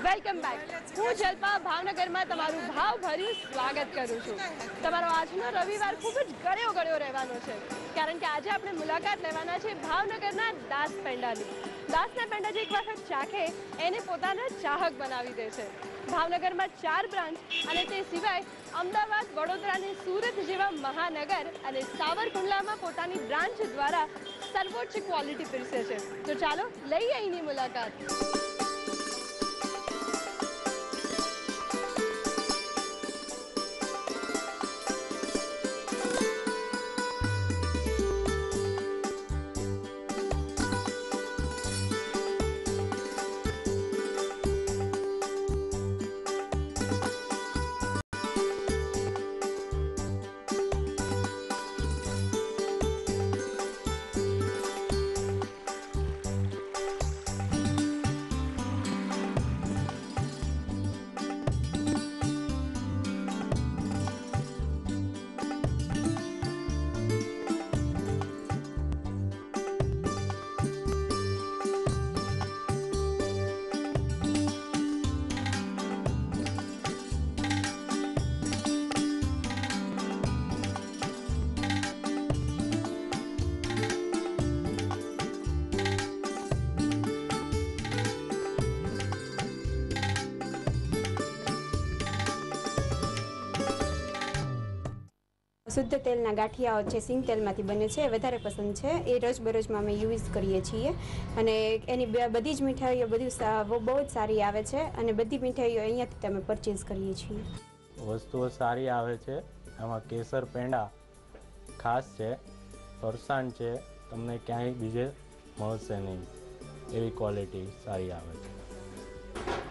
Welcome back. હું જલ્પા ભાવનગરમાં તમારું ભાવભર્યું સ્વાગત કરું છું. તમારો આજનો રવિવાર ખૂબ જ ગળ્યો રહેવાનો છે, કારણ કે આજે આપણે મુલાકાત લેવાના છે ભાવનગરના દાસ પેંડાની. દાસના પેંડા જે એક વખત ચાખે એને પોતાના ચાહક બનાવી દે છે. ભાવનગરમાં 4 બ્રાન્ચ અને તે સિવાય અમદાવાદ, વડોદરા અને સુરત જેવા મહાનગર અને સાવરકુંડલામાં પોતાની બ્રાન્ચ દ્વારા સર્વોચ્ચ ક્વોલિટી પીરસે છે. તો ચાલો લઈએ અહીંની મુલાકાત. શુદ્ધ તેલના ગાંઠિયાઓ છે સિંગ તેલમાંથી બને છે, વધારે પસંદ છે. એ રોજબરોજમાં અમે યુઝ કરીએ છીએ અને એની બધી જ મીઠાઈઓ બહુ જ સારી આવે છે અને બધી મીઠાઈઓ અહીંયાથી તમે પરચેઝ કરીએ છીએ. વસ્તુઓ સારી આવે છે. આમાં કેસર પેંડા ખાસ છે, ફરસાણ છે, તમને ક્યાંય બીજે મળશે નહીં એવી ક્વોલિટી સારી આવે છે.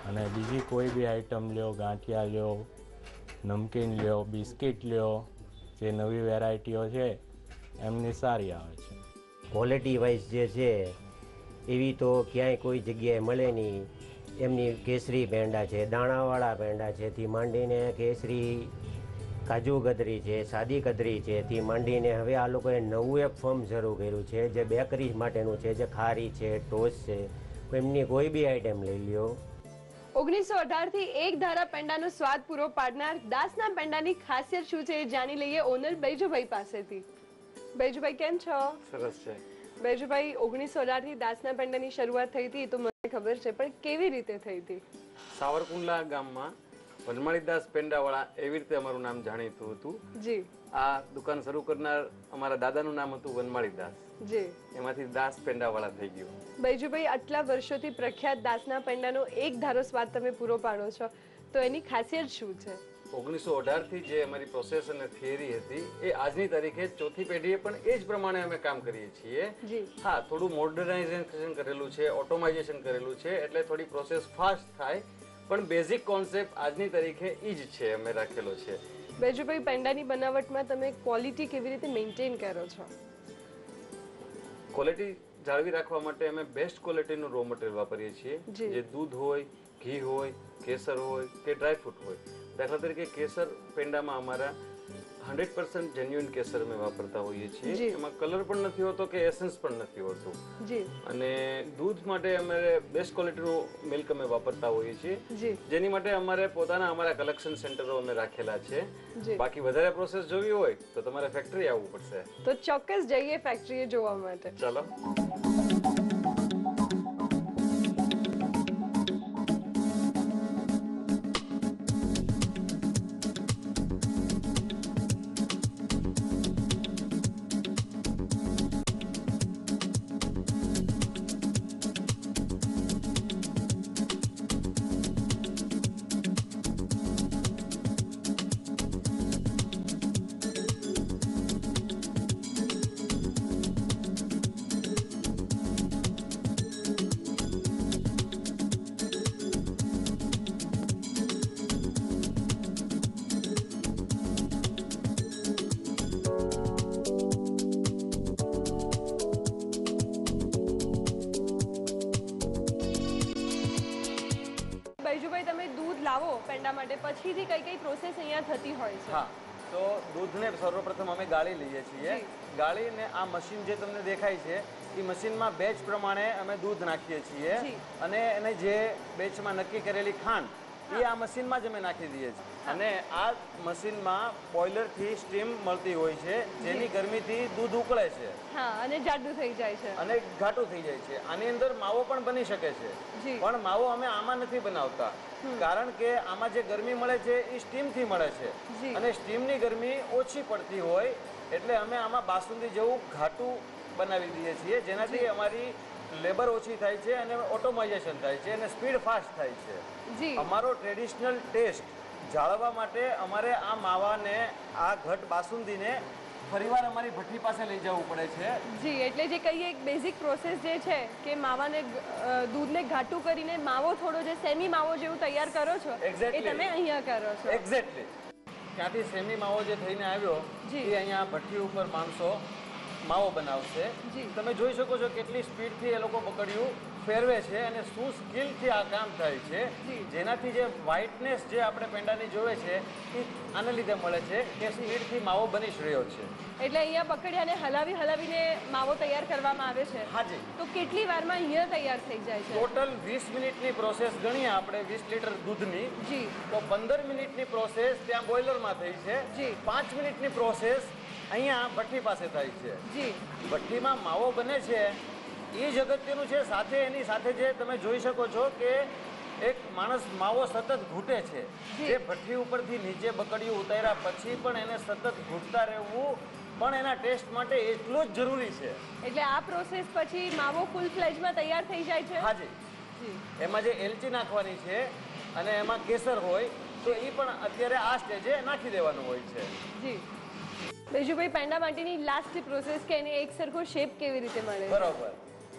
અને બીજી કોઈ બી આઈટમ લ્યો, ગાંઠિયા લ્યો, નમકીન લ્યો, બિસ્કિટ લ્યો, જે નવી વેરાયટીઓ છે એમની સારી આવે છે. ક્વોલિટી વાઇઝ જે છે એવી તો ક્યાંય કોઈ જગ્યાએ મળે નહીં. એમની કેસરી પેંડા છે, દાણાવાળા પેંડા છે, થી માંડીને કેસરી કાજુ કતરી છે, સાદી કતરી છે, થી માંડીને હવે આ લોકોએ નવું એક ફોર્મ શરૂ કર્યું છે જે બેકરી માટેનું છે, જે ખારી છે, ટોસ્ટ છે, એમની કોઈ બી આઈટમ લઈ લ્યો. 1918 થી એક ધારા પેંડાનો સ્વાદ પૂરો પાડનાર દાસના પેંડાની ખાસિયત શું છે એ જાણી લઈએ ઓનર બૈજુભાઈ પાસેથી. બૈજુભાઈ કેમ છો? સરસ છે. બૈજુભાઈ, 1918 થી દાસના પેંડાની શરૂઆત થઈ હતી તો મને ખબર છે, પણ કેવી રીતે થઈ હતી? સાવરકુંડલા ગામમાં વનમાળીદાસ પેંડાવાળા એવી રીતે અમારું નામ જાણીતું હતું. જી. આ દુકાન શરૂ કરનાર અમારા દાદાનું નામ હતું વનમાળીદાસ. જી. એમાંથી દાસ પેંડાવાળા થઈ ગયું. બૈજુભાઈ, આટલા વર્ષોથી પ્રખ્યાત દાસના પેંડાનો એક ધારો સ્વાદ તમે પૂરો પાડો છો, તો એની ખાસિયત શું છે? 1918 થી જે અમારી પ્રોસેસ અને થિયરી હતી એ આજની તારીખે ચોથી પેઢીએ પણ એ જ પ્રમાણે અમે કામ કરીએ છીએ. હા, થોડું મોડર્નાઇઝેશન કરેલું છે, ઓટોમાઇઝેશન કરેલું છે, એટલે થોડી પ્રોસેસ ફાસ્ટ થાય, પણ બેઝિક કોન્સેપ્ટ આજની તારીખે એ જ છે અમે રાખેલો છે. બૈજુભાઈ, પેંડાની બનાવટમાં તમે ક્વોલિટી કેવી રીતે મેન્ટેન કરો છો? ક્વોલિટી જાળવી રાખવા માટે અમે બેસ્ટ ક્વોલિટીનું રો મટીરિયલ વાપરીએ છીએ, જે દૂધ હોય, ઘી હોય, કેસર હોય કે ડ્રાયફ્રૂટ હોય. દાખલા તરીકે કેસર પેંડામાં અમારા 100% જેન્યુઇન કેસર અમે વાપરતા હોઈએ છીએ. એમાં કલર પણ નથી હોતો કે એસન્સ પણ નથી હોતું. અને દૂધ માટે અમે બેસ્ટ ક્વોલિટીનું મિલ્ક અમે વાપરતા હોઈએ છીએ, જેની માટે અમારે પોતાના અમારા કલેક્શન સેન્ટરો અમે રાખેલા છે. બાકી વધારે પ્રોસેસ જોવી હોય તો તમારે ફેક્ટરી આવવું પડશે. તો ચોક્કસ જઈએ ફેક્ટરીએ જોવા માટે. ચાલો. લાવો પેંડા માટે પછીથી કઈ કઈ પ્રોસેસ અહીંયા થતી હોય છે? હા, તો દૂધને સર્વપ્રથમ અમે ગાળી લઈએ છીએ. ગાળીને આ મશીન જે તમને દેખાય છે એ મશીનમાં બેચ પ્રમાણે અમે દૂધ નાખીએ છીએ જી. અને એને જે બેચમાં નક્કી કરેલી ખાંડ એ આ મશીનમાં જ અમે નાખી દઈએ છીએ અને આ મશીનમાં બોઇલરથી સ્ટીમ મળતી હોય છે જેની ગરમીથી દૂધ ઉકળે છે હા, અને જાડું થઈ જાય છે. અને ઘાટું થઈ જાય છે. આની અંદર માવો પણ બની શકે છે જી. પણ માવો અમે આમાં નથી બનાવતા કારણ કે આમાં જે ગરમી મળે છે એ સ્ટીમથી મળે છે જી. અને સ્ટીમની ગરમી ઓછી પડતી હોય એટલે અમે આમાં બાસુંદી જેવું ઘાટું બનાવી દઈએ છીએ જેનાથી અમારી લેબર ઓછી થાય છે અને ઓટોમાઇઝેશન થાય છે અને સ્પીડ ફાસ્ટ થાય છે. જી. અમારો ટ્રેડિશનલ ટેસ્ટ જાળવવા માટે અમારે આ માવાને આ ઘટ બાસુંદીને ફરીવાર અમારી ભઠ્ઠી પાસે લઈ જવું પડે છે. જી, એટલે જે કહીએ એક બેઝિક પ્રોસેસ જે છે કે માવાને દૂધને ઘાટું કરીને માવો થોડો જે સેમી માવો જેવું તૈયાર કરો છો એ Exactly. તમે અહીંયા કરો છો. એક્ઝેક્ટલી ત્યાંથી સેમી માવો જે થઈને આવ્યો જી. એ અહીંયા ભઠ્ઠી ઉપર માણસો માવો બનાવશે. જી. તમે જોઈ શકો છો કેટલી સ્પીડથી એ લોકો બકડિયું ફેરવે છે અને શું સ્કિલથી આ કામ થાય છે જી. જેનાથી જે વ્હાઇટનેસ જે આપણે પેંડાની જોવે છે એ આને લીધે મળે છે કે સ્પીડથી માવો બની જ રહ્યો છે. એટલે અહીંયા પકડિયાને હલાવીને માવો તૈયાર કરવામાં આવે છે. હાજી. તો કેટલી વારમાં અહીંયા તૈયાર થઈ જાય છે? ટોટલ 20 મિનિટની પ્રોસેસ ગણીએ આપણે 20 લીટર દૂધની જી. તો 15 મિનિટની પ્રોસેસ ત્યાં બોઇલરમાં થઈ છે. જી. 5 મિનિટની પ્રોસેસ અહીંયા ભઠ્ઠી પાસે થાય છે. જી. ભઠ્ઠીમાં માવો બને છે એ જ અગત્યનું છે. સાથે એની સાથે જે તમે જોઈ શકો છો કે એક માણસ માવો સતત ઘૂંટે છે જી. જે ભઠ્ઠી ઉપરથી નીચે બકડિયું ઉતાર્યા પછી પણ એને સતત ઘૂંટતા રહેવું પણ એના ટેસ્ટ માટે એટલું જ જરૂરી છે. એટલે આ પ્રોસેસ પછી માવો ફૂલ ફ્લેજમાં તૈયાર થઈ જાય છે. હાજી. જી. એમાં જે એલચી નાખવાની છે અને એમાં કેસર હોય તો એ પણ અત્યારે આ સ્ટેજે નાખી દેવાનું હોય છે. જી. બીજુભાઈ, પેંડા માટેની લાસ્ટ પ્રોસેસ કે એને એક સરખો શેપ કેવી રીતે મળે? બરોબર.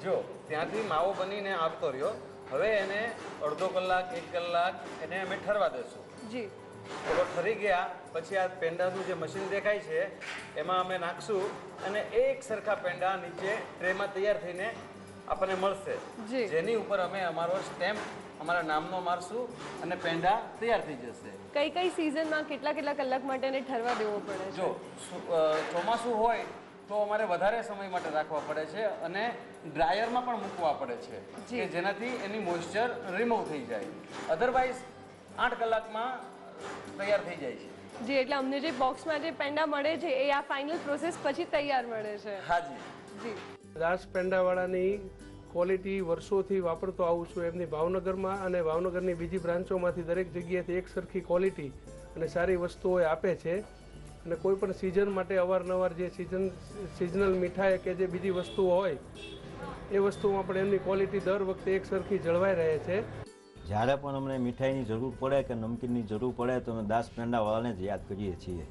જો ત્યાંથી માવો બનીને આવતો રહ્યો હવે એને અડધો કલાક 1 કલાક એને અમે ઠરવા દેશું. જી. થોડો ઠરી ગયા પછી આ પેંડાનું જે મશીન દેખાય છે એમાં અમે નાખશું અને એક સરખા પેંડા નીચે ટ્રેમાં તૈયાર થઈને આપણને મળશે જી. જેની ઉપર અમે અમારો સ્ટેમ્પ અમારા નામનો મારશું અને પેંડા તૈયાર થઈ જશે. કઈ કઈ સિઝનમાં કેટલા કલાક માટે એને ઠરવા દેવો પડે છે? જો ચોમાસું હોય તો અમારે વધારે સમય માટે રાખવા પડે છે અને ડ્રાયરમાં પણ મૂકવા પડે છે જી. કે જેનાથી એની મોઇસ્ચર રિમૂવ થઈ જાય. અધરવાઇઝ 8 કલાકમાં તૈયાર થઈ જાય છે. જી. એટલે અમને જે બોક્સમાં જે પેંડા મળે છે એ આ ફાઇનલ પ્રોસેસ પછી તૈયાર મળે છે. હાજી. જી. દાસ પેંડાવાળાની ક્વોલિટી વર્ષોથી વાપરતો આવું છું. એમની ભાવનગરમાં અને ભાવનગરની બીજી બ્રાન્ચોમાંથી દરેક જગ્યાએથી એક સરખી ક્વોલિટી અને સારી વસ્તુઓ એ આપે છે અને કોઈ પણ સિઝન માટે અવારનવાર જે સિઝનલ મીઠાઈ કે જે બીજી વસ્તુઓ હોય એ વસ્તુમાં પણ એમની ક્વોલિટી દર વખતે એક સરખી જળવાઈ રહે છે. જ્યારે પણ અમને મીઠાઈની જરૂર પડે કે નમકીનની જરૂર પડે તો અમે દાસ પેંડાવાળાને જ યાદ કરીએ છીએ.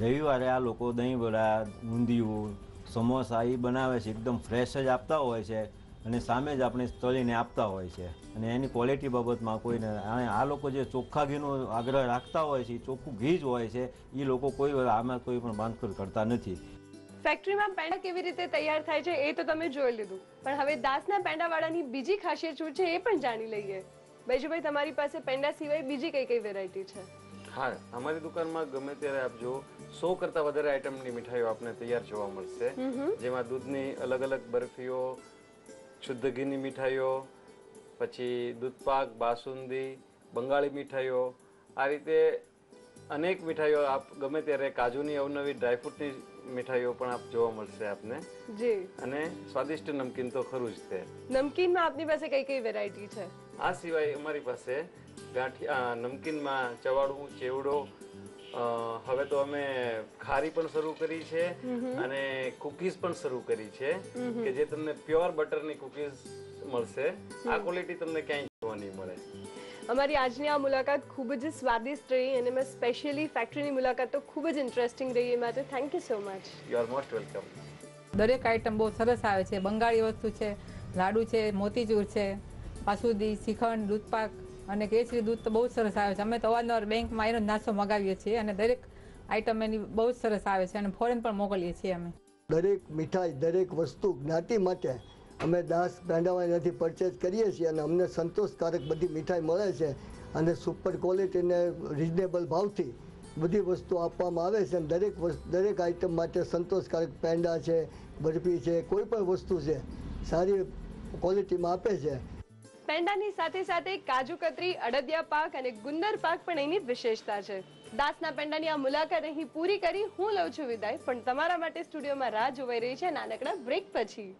રવિવારે આ લોકો દહીં વડા, ઊંધિયું, સમોસા એ બનાવે છે, એકદમ ફ્રેશ જ આપતા હોય છે અને સામે જ આપણે તળીને આપતા હોય છે અને એની ક્વોલિટી બાબતમાં કોઈને આ લોકો જે ચોખ્ખા ઘીનો આગ્રહ રાખતા હોય છે એ ચોખ્ખું ઘી જ હોય છે. એ લોકો આમાં કોઈ પણ બાંધછોડ કરતા નથી. ફેક્ટરીમાં પેંડા કેવી રીતે તૈયાર થાય છે એ તો તમે જોઈ લીધું, પણ હવે દાસના પેંડાવાળાની બીજી ખાસિયત શું છે એ પણ જાણી લઈએ. બૈજુભાઈ, તમારી પાસે પેંડા સિવાય બીજી કઈ કઈ વેરાયટી છે? હા, અમારી દુકાનમાં ગમે ત્યારે આપજો 100 કરતાં વધારે આઈટમની મીઠાઈઓ આપને તૈયાર જોવા મળશે જેમાં દૂધની અલગ અલગ બરફીઓ, શુદ્ધ ઘીની મીઠાઈઓ, પછી દૂધપાક, બાસુંદી, બંગાળી મીઠાઈઓ, આ રીતે અનેક મીઠાઈઓ આપ ગમે ત્યારે કાજુની અવનવી ડ્રાયફ્રૂટની મીઠાઈઓ પણ આપ જોવા મળશે આપને. જી. અને સ્વાદિષ્ટ નમકીન તો ખરું જ તે. નમકીનમાં આપની પાસે કઈ કઈ વેરાયટી છે? આ સિવાય અમારી પાસે ગાંઠિયા નમકીનમાં ચવાડું, ચેવડો, હવે તો અમે ખારી પણ શરૂ કરી છે અને કુકીઝ પણ શરૂ કરી છે કે જે તમને પ્યોર બટરની કુકીઝ મળશે. આ ક્વોલિટી તમને ક્યાંય જોવા નહીં મળે. અમારી આજની આ મુલાકાત ખૂબ જ સ્વાદિષ્ટ રહી અને મેં સ્પેશિયલી ફેક્ટરીની મુલાકાત તો ખૂબ જ ઇન્ટરેસ્ટિંગ રહી. એ માટે thank you so much. You are most welcome. દરેક આઈટમ બહુ સરસ આવે છે. બંગાળી વસ્તુ છે, લાડુ છે, મોતીચૂર છે, બાસુંદી, શ્રીખંડ, દૂધપાક અને કેસરી દૂધ તો બહુ સરસ આવે છે. અમે તો અવારનવાર બેંકમાં એનો નાસ્તો મગાવીએ છીએ અને દરેક આઈટમ એની બહુ સરસ આવે છે અને ફોરેન પણ મોકલીએ છીએ અમે. દરેક મીઠાઈ, દરેક વસ્તુ જ્ઞાતિ માટે અમે દાસ પેંડાવાળાથી પરચેઝ કરીએ છીએ અને અમને સંતોષકારક બધી મીઠાઈ મળે છે અને સુપર ક્વોલિટી અને રિઝનેબલ ભાવથી બધી વસ્તુ આપવામાં આવે છે અને દરેક આઈટમ માટે સંતોષકારક પેંડા છે, બરફી છે, કોઈ પણ વસ્તુ છે સારી ક્વોલિટીમાં આપે છે. પેંડાની સાથે સાથે કાજુ કતરી, અડદિયા પાક અને ગુંદર પાક પણ એની વિશેષતા છે. દાસના પેંડાની આ મુલાકાત અહીં પૂરી કરી હું લઉં છું વિદાય, પણ તમારા માટે સ્ટુડિયોમાં રાહ જોવાઈ રહી છે નાનકડા બ્રેક પછી.